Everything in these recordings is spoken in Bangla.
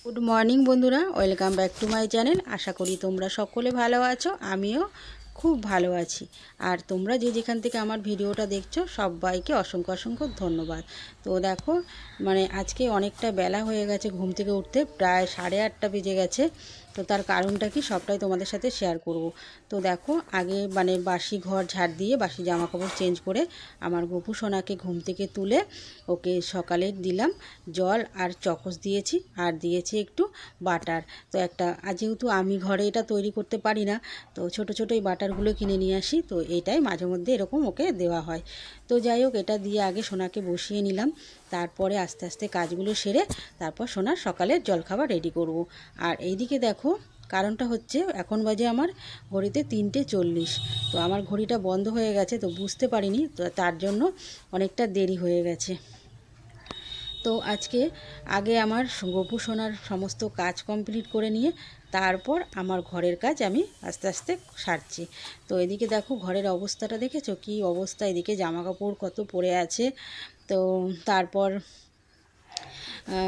গুড মর্নিং বন্ধুরা, welcome back to my channel. আশা করি তোমরা সকলে ভালো আছো, আমিও খুব ভালো আছি। আর তোমরা যে যেখান থেকে আমার ভিডিওটা দেখছো সবাইকে অসংখ্য অসংখ্য ধন্যবাদ। তো দেখো, আজকে অনেকটা বেলা হয়ে গেছে, ঘুম থেকে উঠতে প্রায় 8:30 বেজে গেছে। তো তার কারণটা কি সবটাই তোমাদের সাথে শেয়ার করব। তো দেখো, আগে বাসি ঘর ঝাড় দিয়ে বাসি জামা কাপড় চেঞ্জ করে আমার গপু সোনাকে ঘুম থেকে তুলে ওকে সকালে দিলাম জল আর চকোস দিয়েছি, আর দিয়েছি একটু বাটার। তো যেহেতু আমি ঘরে এটা তৈরি করতে পারি না, তো ছোট ছোট এই বাটারগুলো কিনে নিয়ে আসি, তো এটাই মাঝে মধ্যে এরকম ওকে দেওয়া হয়। তো যাই হোক, এটা দিয়ে আগে সোনাকে বসিয়ে নিলাম, তারপরে আস্তে আস্তে কাজগুলো সেরে তারপর সোনার সকালের জলখাবার রেডি করব। আর এইদিকে দেখো, কারণটা হচ্ছে এখন বাজে আমার ঘড়িতে 3:40। তো আমার ঘড়িটা বন্ধ হয়ে গেছে, তো বুঝতে পারিনি, তো তার জন্য অনেকটা দেরি হয়ে গেছে। তো আগে আমার গপু সোনার সমস্ত কাজ কমপ্লিট করে নিয়ে তারপর আমার ঘরের কাজ আমি আস্তে আস্তে সারছি। তো এদিকে দেখো, ঘরের অবস্থাটা দেখেছো কি অবস্থা, এদিকে জামা কাপড় কত পড়ে আছে। তো তারপর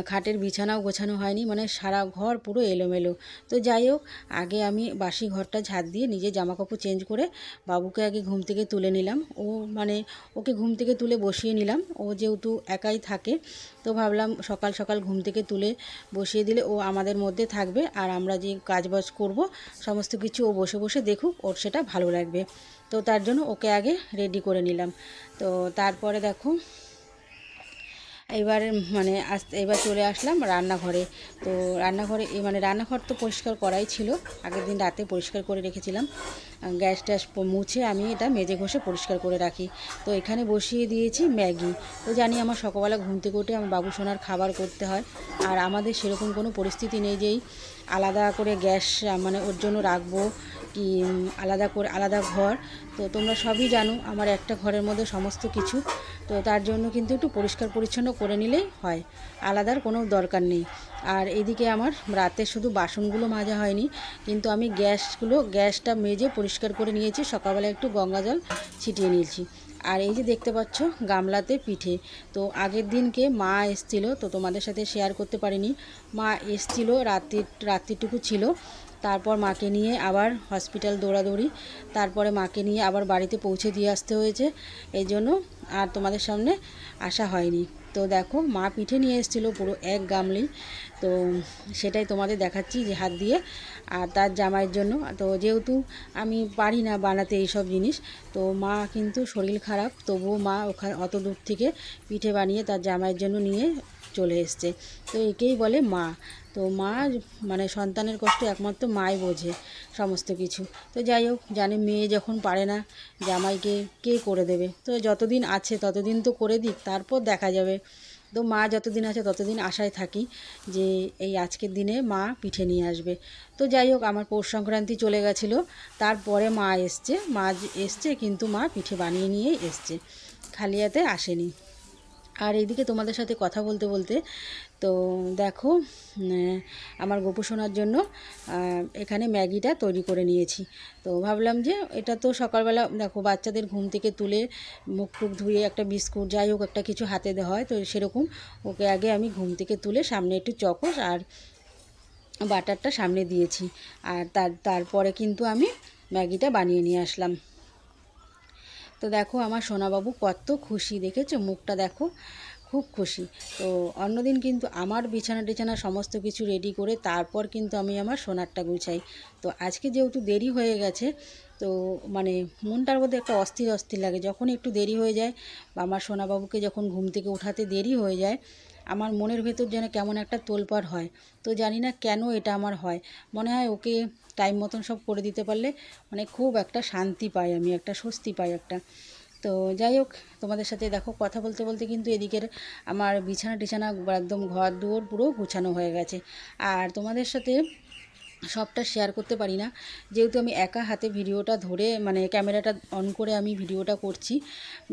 খাটের বিছানাও গোছানো হয়নি, সারা ঘর পুরো এলোমেলো। তো যাই হোক, আগে আমি বাসি ঘরটা ঝাড় দিয়ে নিজে জামা কাপড় চেঞ্জ করে বাবুকে আগে ঘুম থেকে তুলে নিলাম। ওকে ঘুম থেকে তুলে বসিয়ে নিলাম। ও যেহেতু একাই থাকে, তো ভাবলাম সকাল সকাল ঘুম থেকে তুলে বসিয়ে দিলে ও আমাদের মধ্যে থাকবে, আর আমরা যে কাজবাজ করব সমস্ত কিছু ও বসে বসে দেখুক, ওর সেটা ভালো লাগবে। তো তার জন্য ওকে আগে রেডি করে নিলাম। তো তারপরে দেখো, এবার এবার চলে আসলাম রান্নাঘরে। তো রান্নাঘরে রান্নাঘর তো পরিষ্কার করাই ছিল, আগের দিন রাতে পরিষ্কার করে রেখেছিলাম। গ্যাস ট্যাস মুছে আমি এটা মেজে ঘষে পরিষ্কার করে রাখি। তো এখানে বসিয়ে দিয়েছি ম্যাগি। তো জানি আমার সকালবেলা ঘুম থেকে উঠে আমার বাবু সোনার খাবার করতে হয়, আর আমাদের সেরকম কোনো পরিস্থিতি নেই যেই আলাদা করে গ্যাস ওর জন্য রাখবো, কি আলাদা ঘর। তো তোমরা সবই জানো আমার একটা ঘরের মধ্যে সমস্ত কিছু। তো তার জন্য কিন্তু একটু পরিষ্কার পরিচ্ছন্ন করে নিলেই হয়, আলাদার কোনো দরকার নেই। আর এদিকে আমার রাতে শুধু বাসনগুলো মাজা হয়নি, কিন্তু আমি গ্যাসটা মেজে পরিষ্কার করে নিয়েছি, সকালবেলা একটু গঙ্গা জল ছিটিয়ে নিয়েছি। আর এই যে দেখতে পাচ্ছ গামলাতে পিঠে। তো আগের দিনকে মা এসছিল, তো তোমাদের সাথে শেয়ার করতে পারিনি। মা এসছিল, রাত্রিটুকু ছিল। তারপর মাকে নিয়ে আবার হসপিটাল দৌড়াদৌড়ি, তারপরে মাকে নিয়ে আবার বাড়িতে পৌঁছে দিয়ে আসতে হয়েছে, এই জন্য আর তোমাদের সামনে আসা হয়নি। তো দেখো, মা পিঠে নিয়ে এসেছিলো পুরো এক গামলি। তো সেটাই তোমাদের দেখাচ্ছি যে হাত দিয়ে, আর তার জামাইয়ের জন্য। তো যেহেতু আমি পারি না বানাতে এইসব জিনিস, তো মা কিন্তু শরীর খারাপ, তবুও মা ওখানে অত দূর থেকে পিঠে বানিয়ে তার জামাইয়ের জন্য নিয়ে চলে এসছে। তো একেই বলে মা। তো মা সন্তানের কষ্ট একমাত্র মাই বোঝে সমস্ত কিছু। তো যাই হোক, জানে মেয়ে যখন পারে না, জামাইকে কে করে দেবে। তো যতদিন আছে ততদিন তো করে দিক, তারপর দেখা যাবে। তো মা যতদিন আছে ততদিন আশায় থাকি যে এই আজকের দিনে মা পিঠে নিয়ে আসবে। তো যাই হোক, আমার পৌষ সংক্রান্তি চলে গেছিলো, তারপরে মা এসছে, কিন্তু মা পিঠে বানিয়ে নিয়েই এসছে, খালি হাতে আসেনি। আর এইদিকে তোমাদের সাথে কথা বলতে বলতে, তো দেখো, আমার গোপু সোনার জন্য এখানে ম্যাগিটা তৈরি করে নিয়েছি। তো ভাবলাম যে এটা তো সকালবেলা দেখো বাচ্চাদের ঘুম থেকে তুলে মুখ টুক ধুয়ে একটা বিস্কুট যাই হোক একটা কিছু হাতে দেওয়া হয়, তো সেরকম ওকে আগে আমি ঘুম থেকে তুলে সামনে একটু চকোস আর বাটারটা সামনে দিয়েছি। আর তারপরে কিন্তু আমি ম্যাগিটা বানিয়ে নিয়ে আসলাম। তো দেখো, আমার সোনাবাবু কত খুশি, দেখেছো মুখটা দেখো, খুব খুশি। তো অন্যদিন কিন্তু আমার বিছানা টিছানা সমস্ত কিছু রেডি করে তারপর কিন্তু আমি আমার সোনারটা গুছাই। তো আজকে যেহেতু দেরি হয়ে গেছে, তো মনটার মধ্যে একটা অস্থির অস্থির লাগে যখন একটু দেরি হয়ে যায়, বা আমার সোনাবাবুকে যখন ঘুম থেকে ওঠাতে দেরি হয়ে যায়, আমার মনের ভেতর যেন কেমন একটা তোলপাড় হয়। তো জানি না কেন এটা আমার হয়, মনে হয় ওকে টাইম মতন সব করে দিতে পারলে খুব একটা শান্তি পাই, আমি একটা স্বস্তি পাই একটা। তো যাই হোক, তোমাদের সাথে দেখো কথা বলতে বলতে কিন্তু এদিকের আমার বিছানা টিছানা একদম ঘর দুয়ার পুরো গুছানো হয়ে গেছে। আর তোমাদের সাথে সবটা শেয়ার করতে পারি না, যেহেতু আমি একা হাতে ভিডিওটা ধরে ক্যামেরাটা অন করে আমি ভিডিওটা করছি,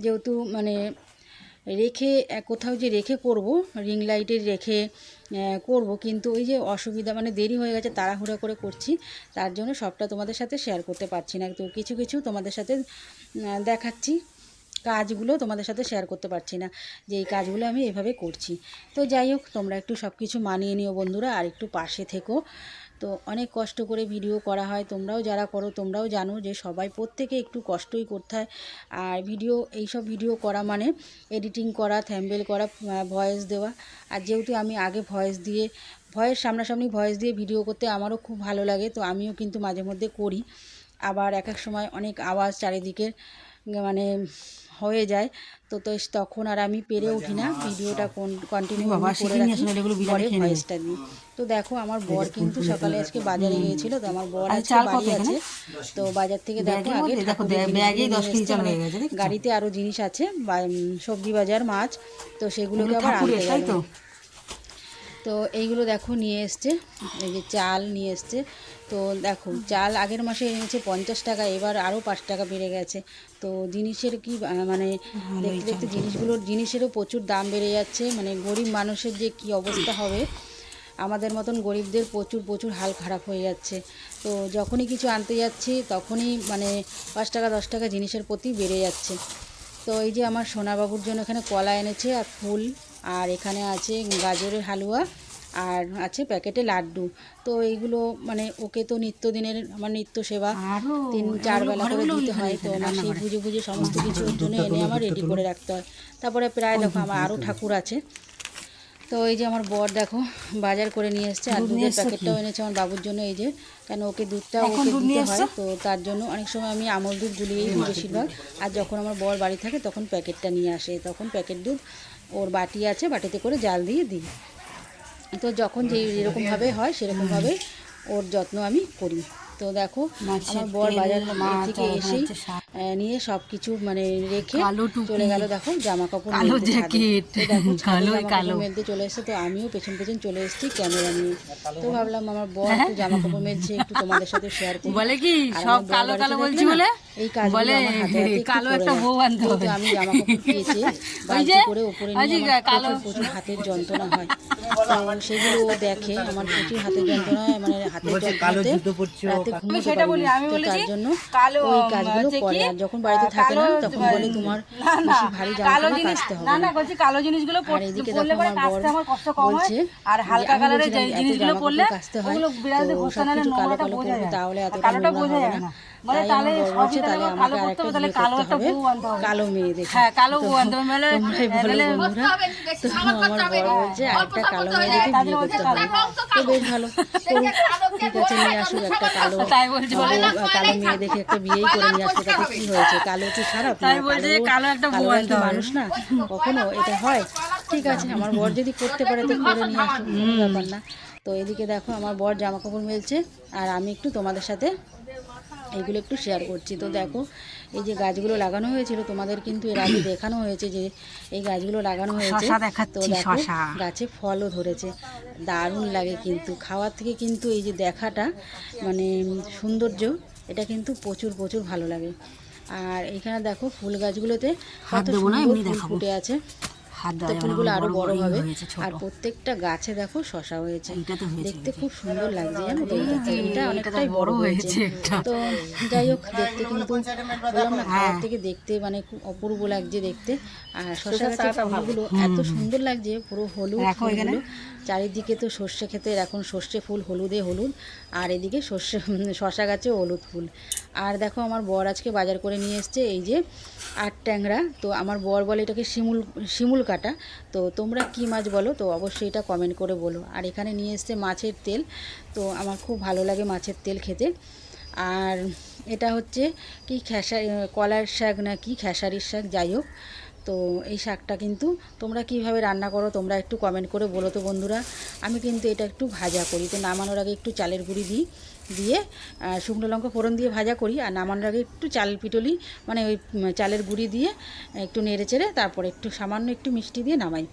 যেহেতু রেখে কোথাও যে রেখে করব, রিং লাইটে রেখে করব, কিন্তু ওই যে অসুবিধা, দেরি হয়ে গেছে, তাড়াহুড়া করে করছি, তার জন্য সবটা তোমাদের সাথে শেয়ার করতে পারছি না। তো কিছু কিছু তোমাদের সাথে দেখাচ্ছি। কাজগুলো তোমাদের সাথে শেয়ার করতে পারছি না, যে এই কাজগুলো আমি এভাবে করছি। তো যাই হোক, তোমরা একটু সব কিছু মানিয়ে নিও বন্ধুরা, আর একটু পাশে থেকো। তো অনেক কষ্ট করে ভিডিও করা হয়, তোমরাও যারা করো তোমরাও জানো যে সবাই প্রত্যেকে একটু কষ্টই করতে হয়। আর এইসব ভিডিও করা মানে এডিটিং করা, থাম্বনেল করা, ভয়েস দেওয়া। আর যেহেতু আমি আগে সামনাসামনি ভয়েস দিয়ে ভিডিও করতে আমারও খুব ভালো লাগে, তো আমিও কিন্তু মাঝে মধ্যে করি। আবার এক এক সময় অনেক আওয়াজ চারিদিকের মানে হয়ে যায়, তো তখন আর আমি পেরে উঠি না ভিডিওটা কন্টিনিউ করে রাখি, পরে ভয়েসটা দিই। তো দেখো আমার বর কিন্তু সকালে আজকে বাজারে গিয়েছিল, তো আমার বর আজকে বাড়ি আছে। তো বাজার থেকে দেখো আগে গাড়িতে আরও জিনিস আছে, সবজি বাজার, মাছ, তো সেগুলোকে আবার আনতে গেল। তো এইগুলো দেখো নিয়ে এসছে, এই যে চাল নিয়ে এসছে। তো দেখো চাল আগের মাসে এনেছে 50 টাকা, এবার আরও 5 টাকা বেড়ে গেছে। তো জিনিসের কি মানে দেখতে দেখতে জিনিসেরও প্রচুর দাম বেড়ে যাচ্ছে। মানে গরিব মানুষের যে কি অবস্থা হবে, আমাদের মতন গরিবদের প্রচুর হাল খারাপ হয়ে যাচ্ছে। তো যখনই কিছু আনতে যাচ্ছি তখনই মানে 5 টাকা 10 টাকা জিনিসের প্রতি বেড়ে যাচ্ছে। তো এই যে আমার সোনাবাবুর জন্য এখানে কলা এনেছে আর ফুল, আর এখানে আছে গাজরের হালুয়া, আর আছে প্যাকেটে লাড্ডু। তো এইগুলো মানে ওকে তো নিত্যদিনের আমার নিত্য সেবা 3-4 বেলা করে দিতে হয়, তো আমার সেই বুঝে সমস্ত কিছু ওর জন্য এনে আমার রেডি করে রাখতে হয়। তারপরে প্রায় দেখো আমার আরও ঠাকুর আছে। তো এই যে আমার বর দেখো বাজার করে নিয়ে এসছে, আর দুধের প্যাকেটটাও এনেছে আমার বাবুর জন্য। এই যে কেন ওকে দুধটা ওকে দিতে হয়, তো তার জন্য অনেক সময় আমি আমল দুধ গুলিয়েই দিই বেশিরভাগ। আর যখন আমার বর বাড়ি থাকে তখন প্যাকেটটা নিয়ে আসে, তখন প্যাকেট দুধ ওর বাটি আছে, বাটিতে করে জাল দিয়ে দিই। তো যখন যেরকমভাবে হয় সেরকমভাবে ওর যত্ন আমি করি। তো দেখো আমার বর বাজার থেকে এসেই নিয়ে সব কিছু মানে রেখে চলে গেল দেখো জামা কাপড় মেলতে চলে এসেছে। তো আমিও পেছন চলে এসেছি ক্যামেরা নিয়ে। তো ভাবলাম আমার বর একটু জামা কাপড় মেলছে, একটু তোমাদের সাথে শেয়ার করি। বলে কি সব কালো কালো বলছি বলে এই কাজগুলো আমার হাতে কালো একটা বউ আনতে হবে। আমি জামা কাপড় পেয়েছি বালতি করে উপরে নিয়ে আমার প্রচুর হাতের যন্ত্রণা হয়। তো সেগুলো ও দেখে আমার প্রচুর হাতের যন্ত্রণা হয়, মানে হাতের যন্ত্রণাতে রাতে ঘুমোতে পারি না। তো তার জন্য ওই কাজগুলো করে। আর যখন বাড়িতে থাকে না তখন বলে তোমার বেশি ভারী জামা কাপড় কাচতে হবে না। কালো জিনিসগুলো আর এদিকে দেখো আমার বর বলছে আর হালকা কালারের জিনিসগুলো পরলে কাচতে হয়, তো সবকিছু কালো কালো করবো তাহলে এতটা নোংরা হবে না। তাই আমার বর বলছে তাহলে আমাকে আরেকটা বিয়ে করতে হবে কালো মেয়ে দেখে। হ্যাঁ কালো বউ আনতে হবে, তোমরাই বলো বন্ধুরা। তো আমার বর বলছে আরেকটা কালো মেয়ে দেখে বিয়ে করতে হবে। তো বেশ ভালো, ঠিক আছে নিয়ে আসুক একটা কালো মেয়ে দেখে একটা বিয়েই করে নিয়ে আসতে, তাতে কি হয়েছে? কালো কি খারাপ? কালো মানুষ না কখনো এটা হয়? ঠিক আছে আমার বর যদি করতে পারে তো করে নিয়ে আসুক, কোনো ব্যাপার না। তো এদিকে দেখো আমার বর জামা কাপড় মেলছে, আর আমি একটু তোমাদের সাথে এইগুলো একটু শেয়ার করছি। তো দেখো এই যে গাছগুলো লাগানো হয়েছিল তোমাদের কিন্তু এর আগে দেখানো হয়েছে যে এই গাছগুলো লাগানো হয়েছে। তো দেখো গাছে ফলও ধরেছে, দারুণ লাগে কিন্তু খাওয়ার থেকে কিন্তু এই যে দেখাটা মানে সৌন্দর্য, এটা কিন্তু প্রচুর ভালো লাগে। আর এখানে দেখো ফুল গাছগুলোতে কত সুন্দর ফুল ফুটে আছে, তো ফুলগুলো আরো বড় হবে। আর প্রত্যেকটা গাছে দেখো শশা হয়েছে, দেখতে খুব সুন্দর লাগছে জানো তো। এটা অনেকটাই বড় হয়েছে। তো যাই হোক দেখতে কিন্তু বললাম না খাওয়ার থেকে দেখতে মানে খুব অপূর্ব লাগছে দেখতে। আর শশা গাছের ফুলগুলো এত সুন্দর লাগছে, পুরো হলুদ ফুলগুলো। চারিদিকে তো সর্ষে ক্ষেতের এখন সর্ষে ফুল হলুদ, আর এদিকে শশা গাছে হলুদ ফুল। আর দেখো আমার বর আজকে বাজার করে নিয়ে এসছে এই যে 8 ট্যাংরা। তো আমার বর বলে এটাকে শিমুল কাটা। তো তোমরা কি মাছ বলো? তো অবশ্যই এটা কমেন্ট করে বলো। আর এখানে নিয়ে এসছে মাছের তেল, তো আমার খুব ভালো লাগে মাছের তেল খেতে। আর এটা হচ্ছে কি কলার শাক না কি খেসারির শাক, যাই হোক। তো এই শাকটা কিন্তু তোমরা কিভাবে রান্না করো তোমরা একটু কমেন্ট করে বলো তো বন্ধুরা। আমি কিন্তু এটা একটু ভাজা করি, তো নামানোর আগে একটু চালের গুঁড়ি দিয়ে শুকনো লঙ্কা ফোড়ন দিয়ে ভাজা করি। আর নামানোর আগে একটু চাল পিটলি মানে ওই চালের গুঁড়ি দিয়ে একটু নেড়ে চেড়ে তারপরে একটু সামান্য একটু মিষ্টি দিয়ে নামাই।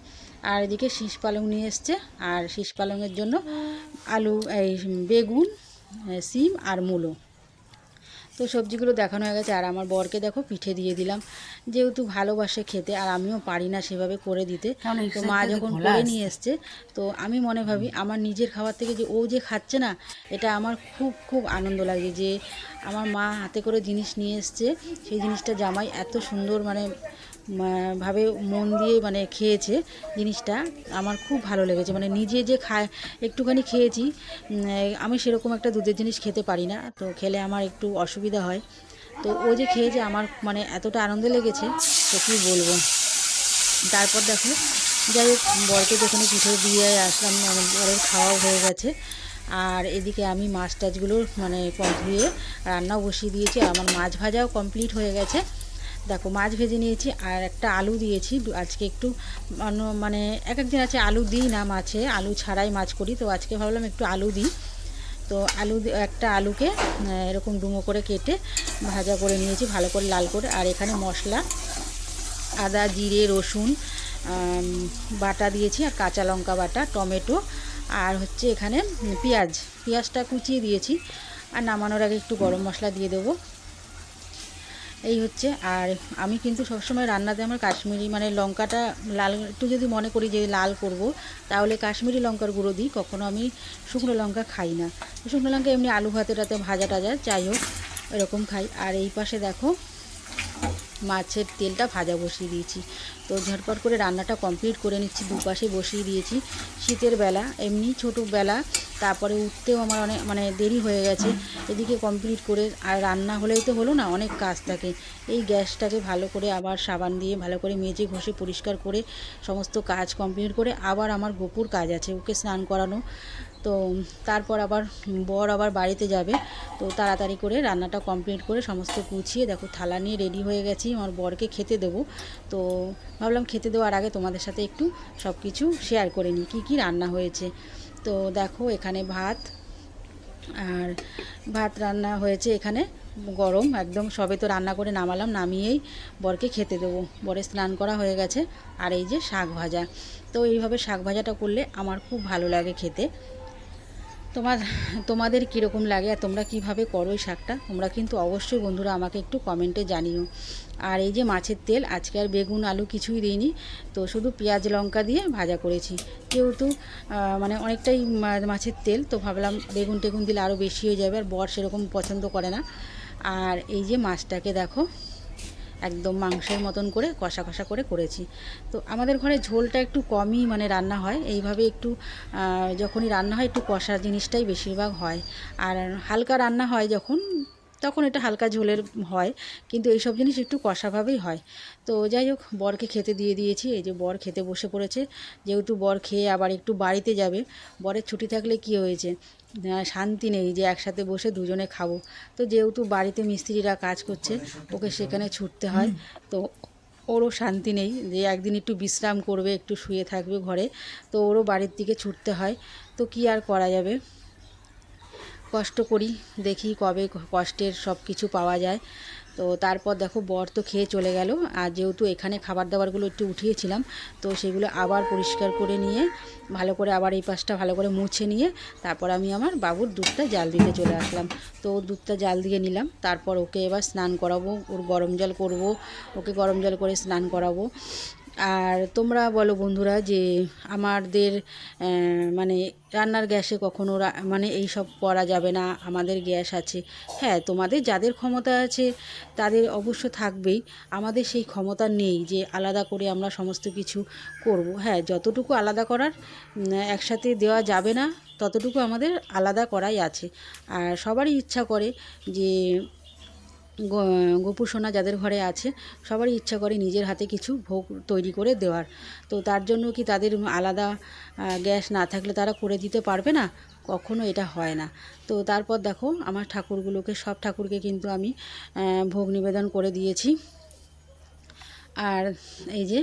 আর এদিকে শীষ পালং নিয়ে এসছে, আর শীষ পালংয়ের জন্য আলু, এই বেগুন, সিম আর মূলো। তো সবজিগুলো দেখানো হয়ে গেছে। আর আমার বরকে দেখো পিঠে দিয়ে দিলাম, যেহেতু ভালোবাসে খেতে আর আমিও পারি না সেভাবে করে দিতে। তো মা যখন করে নিয়ে এসছে, তো আমি মনে ভাবি আমার নিজের খাবার থেকে যে ও যে খাচ্ছে না, এটা আমার খুব খুব আনন্দ লাগে যে আমার মা হাতে করে জিনিস নিয়ে এসছে, সেই জিনিসটা জামাই এত সুন্দর মানে ভাবে মন দিয়ে মানে খেয়েছে। জিনিসটা আমার খুব ভালো লেগেছে। মানে নিজে যে একটুখানি খেয়েছি, আমি সেরকম একটা দুধের জিনিস খেতে পারি না, তো খেলে আমার একটু অসুবিধা হয়। তো ও যে খেয়েছে আমার মানে এতটা আনন্দ লেগেছে, তো কী বলবো। তারপর দেখো, যাই হোক, বরকে যেখানে পিঠে দিয়ে আসলাম, মানে বরের খাওয়াও হয়ে গেছে। আর এদিকে আমি মাছ টাছগুলো মানে ধুয়ে রান্নাও বসিয়ে দিয়েছি। আর আমার মাছ ভাজাও কমপ্লিট হয়ে গেছে। দেখো, মাছ ভেজে নিয়েছি আর একটা আলু দিয়েছি। আজকে একটু মানে এক একদিন আছে আলু দিই না মাছে, আলু ছাড়াই মাছ করি, তো আজকে ভাবলাম একটু আলু দিই। তো একটা আলুকে এরকম ডুমো করে কেটে ভাজা করে নিয়েছি ভালো করে লাল করে। আর এখানে মশলা আদা জিরে রসুন বাটা দিয়েছি, আর কাঁচা লঙ্কা বাটা, টমেটো, আর হচ্ছে এখানে পেঁয়াজটা কুচিয়ে দিয়েছি। আর নামানোর আগে একটু গরম মশলা দিয়ে দেবো, এই হচ্ছে। আর আমি কিন্তু সবসময় রান্নাতে আমার কাশ্মীরি মানে লঙ্কাটা লাল একটু যদি মনে করি যে লাল করব, তাহলে কাশ্মীরি লঙ্কার গুঁড়ো দিই। কখনো আমি শুকনো লঙ্কা খাই না। শুকনো লঙ্কা এমনি আলু ভাতে টাতে ভাজা টাজা যাই হোক এরকম খাই। আর এই পাশে দেখো মাছের তেলটা ভাজা বসিয়ে দিয়েছি। তো ঝটপট করে রান্নাটা কমপ্লিট করে নিচ্ছি, দুপাশে বসিয়ে দিয়েছি। শীতের বেলা, এমনি ছোটোবেলা, তারপরে উঠতেও আমার অনেক মানে দেরি হয়ে গেছে। এদিকে কমপ্লিট করে আর রান্না হলেই তো হলো না, অনেক কাজ থাকে। এই গ্যাসটাকে ভালো করে আবার সাবান দিয়ে ভালো করে মেজে ঘষে পরিষ্কার করে সমস্ত কাজ কমপ্লিট করে আবার আমার গোপুর কাজ আছে, ওকে স্নান করানো। তো তারপর আবার বর আবার বাড়িতে যাবে, তো তাড়াতাড়ি করে রান্নাটা কমপ্লিট করে সমস্ত গুছিয়ে দেখো থালা নিয়ে রেডি হয়ে গেছি আমার বরকে খেতে দেবো। তো ভাবলাম খেতে দেওয়ার আগে তোমাদের সাথে একটু সব কিছু শেয়ার করে নিই কী কী রান্না হয়েছে। তো দেখো এখানে ভাত রান্না হয়েছে, এখানে গরম একদম, সবে তো রান্না করে নামালাম, নামিয়েই বরকে খেতে দেবো। বরের স্নান করা হয়ে গেছে। আর এই যে শাক ভাজা, তো এইভাবে শাক ভাজাটা করলে আমার খুব ভালো লাগে খেতে। তোমাদের কীরকম লাগে আর তোমরা কীভাবে করো এই শাকটা, তোমরা কিন্তু অবশ্যই বন্ধুরা আমাকে একটু কমেন্টে জানিও। আর এই যে মাছের তেল, আজকে আর বেগুন আলু কিছুই দিইনি, তো শুধু পেঁয়াজ লঙ্কা দিয়ে ভাজা করেছি। যেহেতু মানে অনেকটাই মাছের তেল, তো ভাবলাম বেগুন টেগুন দিলে আরও বেশি হয়ে যাবে, আর বর সেরকম পছন্দ করে না। আর এই যে মাছটাকে দেখো একদম মাংসের মতন করে কষা কষা করে করেছি। তো আমাদের ঘরে ঝোলটা একটু কমই মানে রান্না হয়, এইভাবে একটু যখনই রান্না হয় একটু কষা জিনিসটাই বেশিরভাগ হয়। আর হালকা রান্না হয় যখন, তখন এটা হালকা ঝোলের হয়, কিন্তু এইসব জিনিস একটু কষাভাবেই হয়। তো যাই হোক, বরকে খেতে দিয়ে দিয়েছি। এই যে বর খেতে বসে পড়েছে। যেহেতু বর খেয়ে আবার একটু বাড়িতে যাবে, বরের ছুটি থাকলে কি হয়েছে, শান্তি নেই যে একসাথে বসে দুজনে খাবো। তো যেহেতু বাড়িতে মিস্ত্রিরা কাজ করছে, ওকে সেখানে ছুটতে হয়। তো ওরও শান্তি নেই যে একদিন একটু বিশ্রাম করবে, একটু শুয়ে থাকবে ঘরে, তো ওরও বাড়ির দিকে ছুটতে হয়। তো কি আর করা যাবে, কষ্ট করি, দেখি কবে কষ্টের সব কিছু পাওয়া যায়। তো তারপর দেখো বর তো খেয়ে চলে গেল। আর যেহেতু এখানে খাবার দাবারগুলো একটু উঠিয়েছিলাম, তো সেগুলো আবার পরিষ্কার করে নিয়ে ভালো করে আবার এই পাশটা ভালো করে মুছে নিয়ে তারপর আমি আমার বাবুর দুধটা জাল দিতে চলে আসলাম। তো ওর দুধটা জাল দিয়ে নিলাম, তারপর ওকে এবার স্নান করাবো, ওর গরম জল করব, ওকে গরম জল করে স্নান করাবো। আর তোমরা বলো বন্ধুরা যে আমাদের মানে রান্নার গ্যাসে কখনো মানে এই সব করা যাবে না, আমাদের গ্যাস আছে। হ্যাঁ, তোমাদের যাদের ক্ষমতা আছে তাদের অবশ্য থাকবেই, আমাদের সেই ক্ষমতা নেই যে আলাদা করে আমরা সমস্ত কিছু করব। হ্যাঁ, যতটুকু আলাদা করার একসাথে দেওয়া যাবে না, ততটুকু আমাদের আলাদা করাই আছে। আর সবারই ইচ্ছা করে যে গোপু সোনা যাদের ঘরে আছে, সবারই ইচ্ছা করে নিজের হাতে কিছু ভোগ তৈরি করে দেওয়ার। তো তার জন্য কি তাদের আলাদা গ্যাস না থাকলে তারা করে দিতে পারবে না? কখনো এটা হয় না। তো তারপর দেখো আমার ঠাকুরগুলোকে, সব ঠাকুরকে কিন্তু আমি ভোগ নিবেদন করে দিয়েছি। আর এই যে,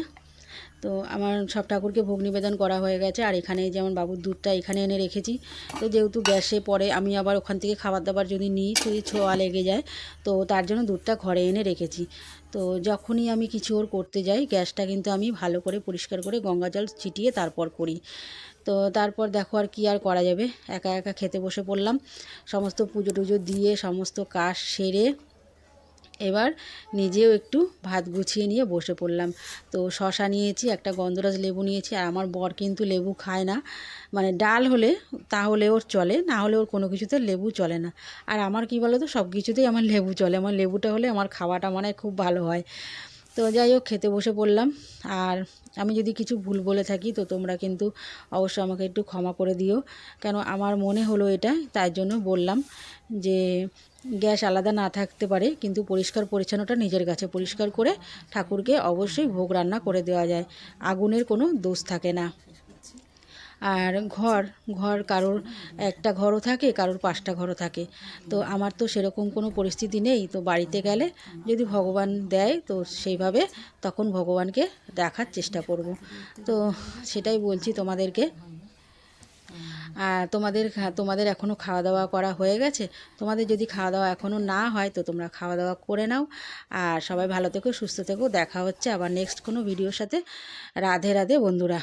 তো আমার সব ঠাকুরকে ভোগ নিবেদন করা হয়ে গেছে। আর এখানে যেমন বাবুর দুধটা এখানে এনে রেখেছি। তো যেহেতু গ্যাসে পরে আমি আবার ওখান থেকে খাবার দাবার যদি নিই তো ছোঁয়া লেগে যায়, তো তার জন্য দুধটা ঘরে এনে রেখেছি। তো যখনই আমি কিছু ওর করতে যাই, গ্যাসটা কিন্তু আমি ভালো করে পরিষ্কার করে গঙ্গা জল ছিটিয়ে তারপর করি। তো তারপর দেখো আর কি আর করা যাবে, একা একা খেতে বসে পড়লাম। সমস্ত পুজো টুজো দিয়ে সমস্ত কাজ সেরে এবার নিজেও একটু ভাত গুছিয়ে নিয়ে বসে পড়লাম। তো শশা নিয়েছি, একটা গন্ধরাজ লেবু নিয়েছি, আর আমার বর কিন্তু লেবু খায় না, মানে ডাল হলে তাহলে ওর চলে, না হলে ওর কোনো কিছুতে লেবু চলে না। আর আমার কি বলো তো, সব কিছুতেই আমার লেবু চলে, আমার লেবুটা হলে আমার খাওয়াটা মানে খুব ভালো হয়। তো যাই হোক খেতে বসে পড়লাম। আর আমি যদি কিছু ভুল বলে থাকি তো তোমরা কিন্তু অবশ্যই আমাকে একটু ক্ষমা করে দিও, কেন আমার মনে হলো এটা, তাই জন্য বললাম যে গ্যাস আলাদা না থাকতে পারে, কিন্তু পরিষ্কার পরিচ্ছন্নতা নিজের কাছে, পরিষ্কার করে ঠাকুরকে অবশ্যই ভোগ রান্না করে দেওয়া যায়, আগুনের কোনো দোষ থাকে না। আর ঘর কারোর একটা ঘরও থাকে, কারোর 5টা ঘরও থাকে। তো আমার তো সেরকম কোনো পরিস্থিতি নেই, তো বাড়িতে গেলে যদি ভগবান দেয় তো সেইভাবে তখন ভগবানকে রাখার চেষ্টা করব। তো সেটাই বলছি তোমাদেরকে। আর তোমাদের এখনও খাওয়া দাওয়া করা হয়ে গেছে? তোমাদের যদি খাওয়া দাওয়া এখনও না হয় তো তোমরা খাওয়া দাওয়া করে নাও। আর সবাই ভালো থেকো, সুস্থ থেকো, দেখা হচ্ছে আবার নেক্সট কোনো ভিডিওর সাথে। রাধে রাধে বন্ধুরা।